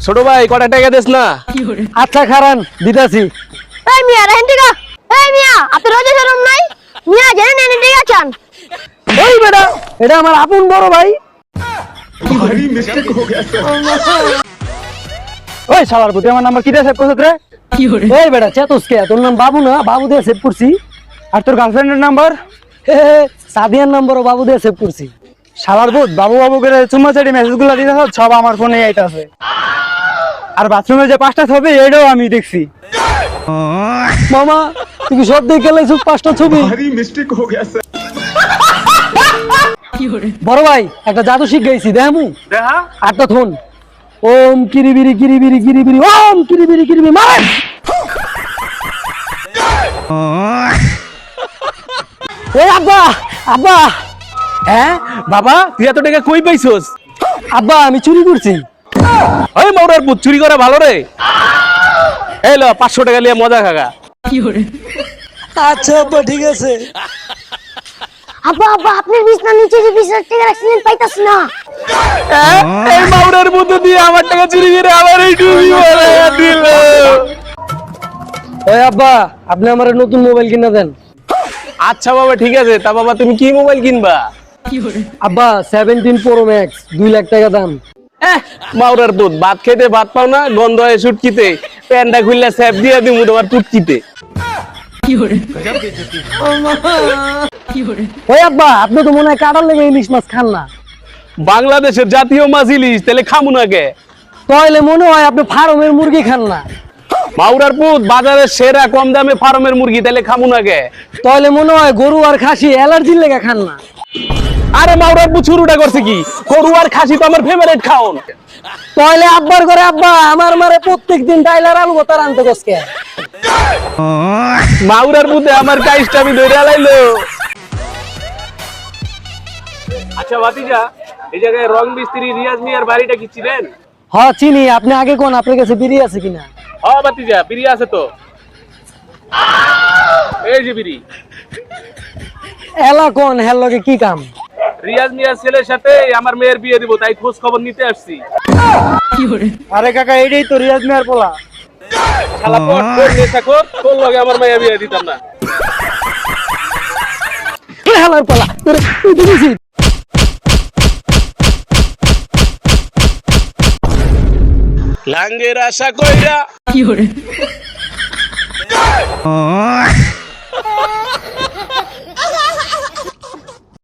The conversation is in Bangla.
ছোট ভাই কটা টাকা দেস না? আচ্ছা খারান দিতাছি। এই মিয়া রাহেন টিকা। এই মিয়া আপনার রোজে শরম নাই? মিয়া জেনে নেন টিকা চান। ওই বেটা এটা আমার আপন বড় ভাই। भारी मिस्टेक हो गया सर। ওই শালার পুতে আমার নাম্বার কিটা সেভ করছ রে? এই বেটা চেতস কে? তোর নাম বাবু না? বাবু দিয়ে সেভ করছি। আর তোর গার্লফ্রেন্ডের নাম্বার? সাদিয়ার নাম্বারও বাবু দিয়ে সেভ করছি। শালার পুত বাবু বাবু করে চুম্মা চাটি মেসেজগুলো দিতে সব আমার ফোনে আইতাছে। আর বাথরুমে যে পাঁচটা ছবি এটাও আমি দেখছি। মামা তুমি সব দেখে গেলাইছো পাঁচটা ছবি। भारी मिस्टेक हो गया सर। বড় ভাই একটা জাদু শিখ গেছি দেখামু। দেখা আটটা থন। ওম কিরিবিরি কিরিবিরি কিরিবিরি ওম কিরিবিরি কিরিবিরি মারেন। ওই আব্বা আব্বা। হ্যাঁ বাবা তুই এত টাকা কই পাইছস? আব্বা আমি চুরি করছি। ওই মৌরার পুত চুরি করা ভালো রে। এই ল 500 টাকা নিয়ে মজা খাগা। আচ্ছা আব্বা ঠিক আছে। আব্বা আব্বা আপনার বিছনা নিচে যে 20,000 টাকা রাখছিলেন পাইতাছি না। এই মৌরার পুত দিয়ে আমার টাকা চুরি করে আমার এই ডুবি মারা দিল। ওই আব্বা আপনি আমার নতুন মোবাইল কিনা দেন। আচ্ছা বাবা ঠিক আছে। তা বাবা তুমি কি মোবাইল কিনবা? আব্বা 17 Pro Max 2 লাখ টাকা দাম। মাউরার পুত ভাত খেতে ভাত পাও না, গন্ধ হয় সুটকিতে, প্যান্ডা খুললে স্যাপ দিয়ে দিমু তোমার পুটকিতে। ওই আব্বা আপনি তো মনে হয় কাটার লেগে ইলিশ মাছ খান না। বাংলাদেশের জাতীয় মাছ ইলিশ, তাহলে খামু না কে? তাহলে মনে হয় আপনি ফার্মের মুরগি খান না। মাউরার পুত বাজারের সেরা কম দামে ফার্মের মুরগি, তাহলে খামু না কে? তাহলে মনে হয় গরু আর খাসি অ্যালার্জির লেগে খান না। আরে মাউরার পুত শুরুটা করছে কি? গরু আর খাসি তো আমার ফেভারিট খাওন। তাহলে আব্বার করে আব্বা আমার মারে প্রত্যেকদিন ডাইলার আলু ভর্তা আনতে কসকে। মাউরার পুতে আমার কাইসটা আমি ধরে আলাইলো। আচ্ছা ভাতিজা, এই জায়গায় রং মিস্ত্রি রিয়াজ মিয়ার বাড়িটা কি চিনেন? হ্যাঁ চিনি। আপনি আগে কোন আপনার কাছে বিড়ি আছে কিনা? হ্যাঁ ভাতিজা বিড়ি আছে তো। এই যে বিড়ি। এলা কোন হেল লগে কি কাম? রিয়াজ মিয়ার ছেলের সাথে আমার মেয়ের বিয়ে দিব, তাই খোঁজ খবর নিতে আসছি। আরে কাকা এইটাই তো রিয়াজ মিয়ার পোলা। শালা পট তোর নেশা কর, তোর লগে আমার মেয়ে বিয়ে দিতাম না। হেলার পোলা তোরে তুই দিছিস। লাঙ্গের আশা কইরা